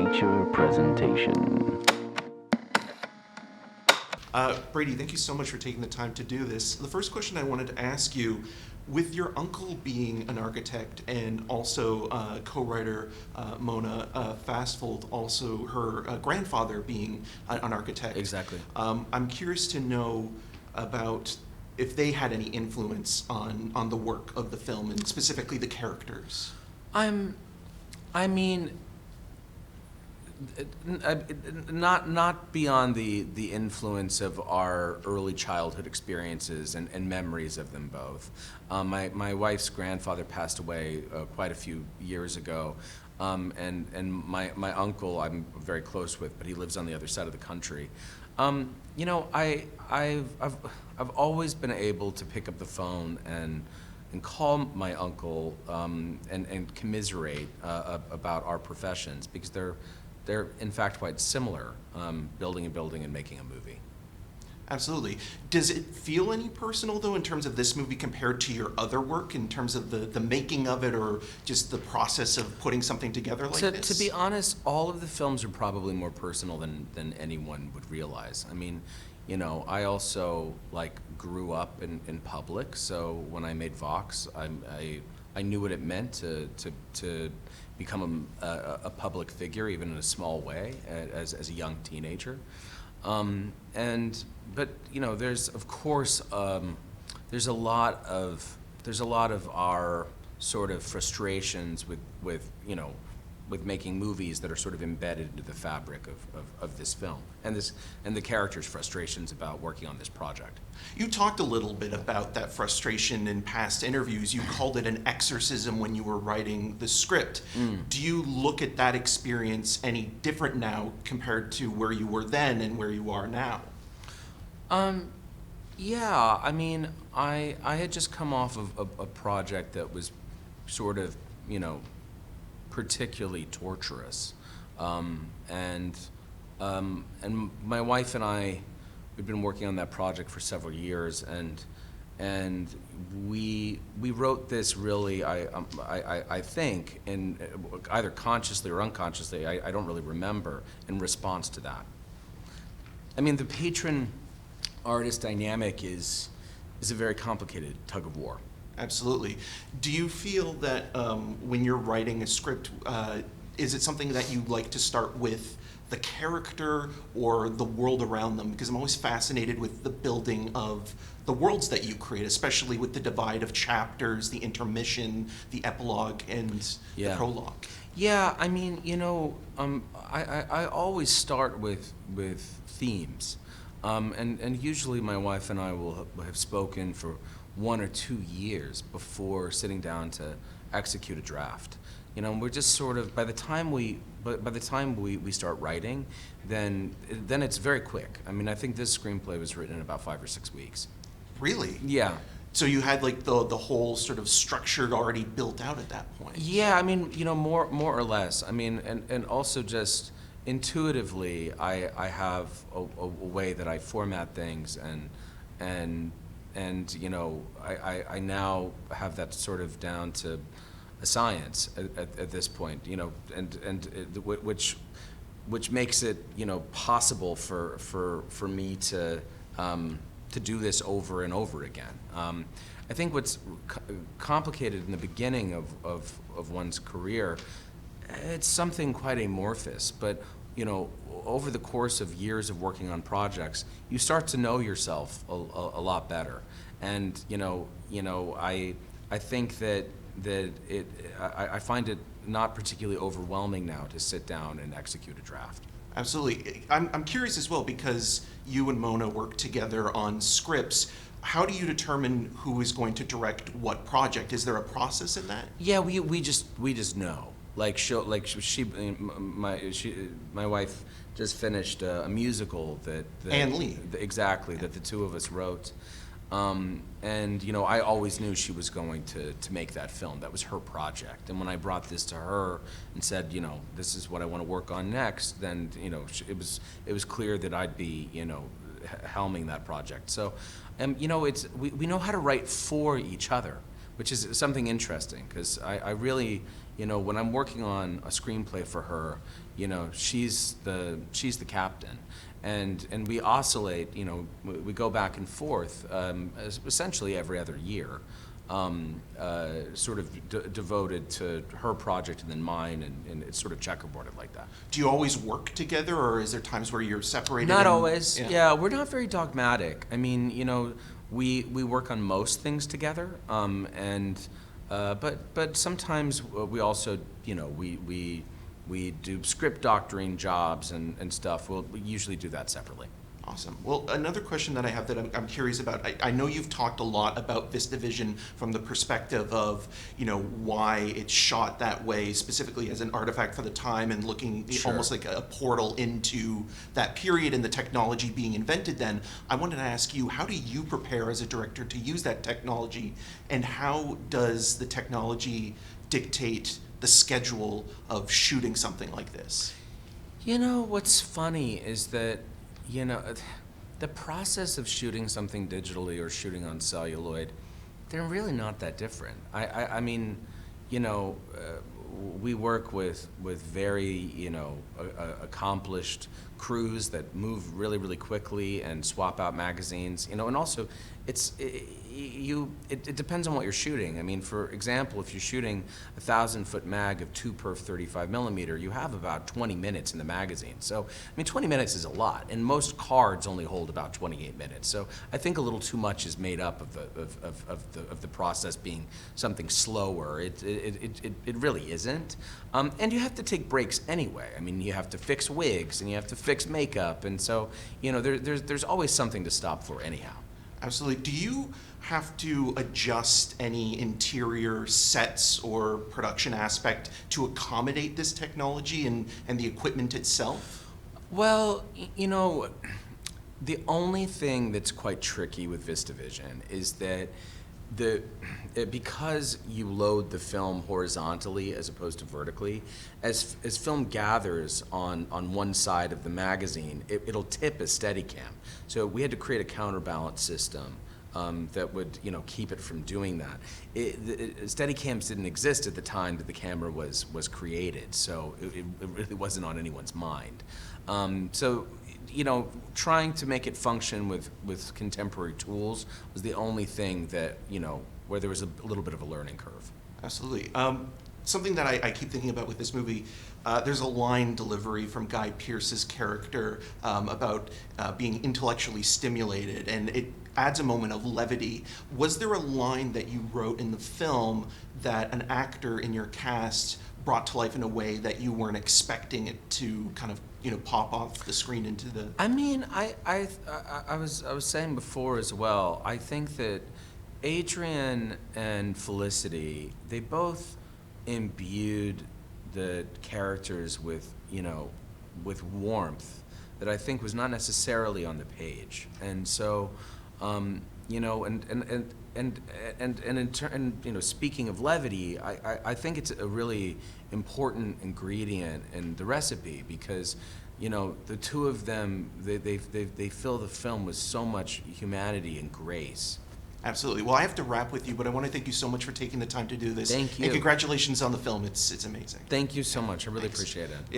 feature presentation. Brady, thank you so much for taking the time to do this. The first question I wanted to ask you, with your uncle being an architect and also co-writer Mona Fastfold, also her grandfather being an architect. Exactly. I'm curious to know about if they had any influence on the work of the film and specifically the characters. I mean, not beyond the influence of our early childhood experiences and memories of them both. My wife's grandfather passed away quite a few years ago, and my uncle I'm very close with, but he lives on the other side of the country. You know, I've always been able to pick up the phone and call my uncle and commiserate about our professions, because they're in fact quite similar, building a building and making a movie. Absolutely. Does it feel any personal, though, in terms of this movie compared to your other work, in terms of the making of it or just the process of putting something together like this? To be honest, all of the films are probably more personal than anyone would realize. I mean, you know, I also grew up in public, so when I made Vox, I knew what it meant to become a public figure, even in a small way, as a young teenager. But you know, there's of course there's a lot of our sort of frustrations with you know, with making movies that are sort of embedded into the fabric of this film, and the characters' frustrations about working on this project. You talked a little bit about that frustration in past interviews. You called it an exorcism when you were writing the script. Do you look at that experience any different now compared to where you were then and where you are now? Yeah, I mean, I had just come off of a project that was sort of, you know, particularly torturous, and my wife and I, we've been working on that project for several years, and we wrote this really, I think, in either consciously or unconsciously, I don't really remember, in response to that. I mean, the patron-artist dynamic is a very complicated tug of war. Absolutely. Do you feel that when you're writing a script, is it something that you like to start with the character or the world around them? Because I'm always fascinated with the building of the worlds that you create, especially with the divide of chapters, the intermission, the epilogue, and the prologue. Yeah, I mean, you know, I always start with themes, and usually my wife and I will have spoken for 1 or 2 years before sitting down to execute a draft. You know, we're just sort of, by the time we start writing, then it's very quick. I mean, I think this screenplay was written in about 5 or 6 weeks. Really? Yeah. So you had like the whole sort of structure already built out at that point? Yeah, I mean, you know, more or less. I mean, and also just intuitively, I have a way that I format things, and you know, I now have that sort of down to a science at this point, you know, which makes it, you know, possible for me to do this over and over again. I think what's complicated in the beginning of one's career, it's something quite amorphous, but you know, over the course of years of working on projects, you start to know yourself a lot better. And you know, I think that I find it not particularly overwhelming now to sit down and execute a draft. Absolutely. I'm curious as well, because you and Mona work together on scripts. How do you determine who is going to direct what project? Is there a process in that? Yeah, we just know. My wife just finished a musical that Ann Lee. Exactly, that the two of us wrote. And you know, I always knew she was going to make that film. That was her project. And when I brought this to her and said, you know, this is what I want to work on next, then you know, it was clear that I'd be, you know, helming that project. So, you know, we know how to write for each other. which is something interesting because I really, when I'm working on a screenplay for her, she's the captain, and we oscillate. We go back and forth essentially every other year. Sort of devoted to her project and then mine, and it's sort of checkerboarded like that. Do you always work together, or is there times where you're separated? Not always. Yeah, we're not very dogmatic. I mean, we work on most things together, but sometimes we also, we do script doctoring jobs and stuff. We usually do that separately. Awesome. Well, another question that I have that I'm curious about, I know you've talked a lot about VistaVision from the perspective of, why it's shot that way, specifically as an artifact for the time and looking almost like a portal into that period and the technology being invented then. I wanted to ask you, how do you prepare as a director to use that technology, and how does the technology dictate the schedule of shooting something like this? What's funny is that the process of shooting something digitally or shooting on celluloid, they're really not that different. I mean, we work with very, accomplished crews that move really, really quickly and swap out magazines, and also it depends on what you're shooting. I mean, for example, if you're shooting a 1,000-foot mag of 2x 35 millimeter, you have about 20 minutes in the magazine. So, 20 minutes is a lot, and most cards only hold about 28 minutes. So, I think a little too much is made up of the process being something slower. It really isn't, and you have to take breaks anyway. I mean, you have to fix wigs and you have to fix makeup, and so there's always something to stop for anyhow. Absolutely. Do you have to adjust any interior sets or production aspect to accommodate this technology and the equipment itself? Well, the only thing that's quite tricky with VistaVision is that because you load the film horizontally as opposed to vertically, as film gathers on one side of the magazine, it'll tip as Steadicam. So we had to create a counterbalance system that would keep it from doing that. Steadicams didn't exist at the time that the camera was created, so it really wasn't on anyone's mind. So trying to make it function with contemporary tools was the only thing that, where there was a little bit of a learning curve. Absolutely. Something that I keep thinking about with this movie, there's a line delivery from Guy Pearce's character about being intellectually stimulated, and it adds a moment of levity. Was there a line that you wrote in the film that an actor in your cast brought to life in a way that you weren't expecting it to kind of pop off the screen into the... I mean, I was saying before as well, I think that Adrian and Felicity, they both imbued the characters with warmth that I think was not necessarily on the page. And so, and speaking of levity, I think it's a really important ingredient in the recipe because, the two of them, they fill the film with so much humanity and grace. Absolutely. Well, I have to wrap with you, but I want to thank you so much for taking the time to do this. Thank you. And congratulations on the film. It's amazing. Thank you so much. I really appreciate it. Yeah.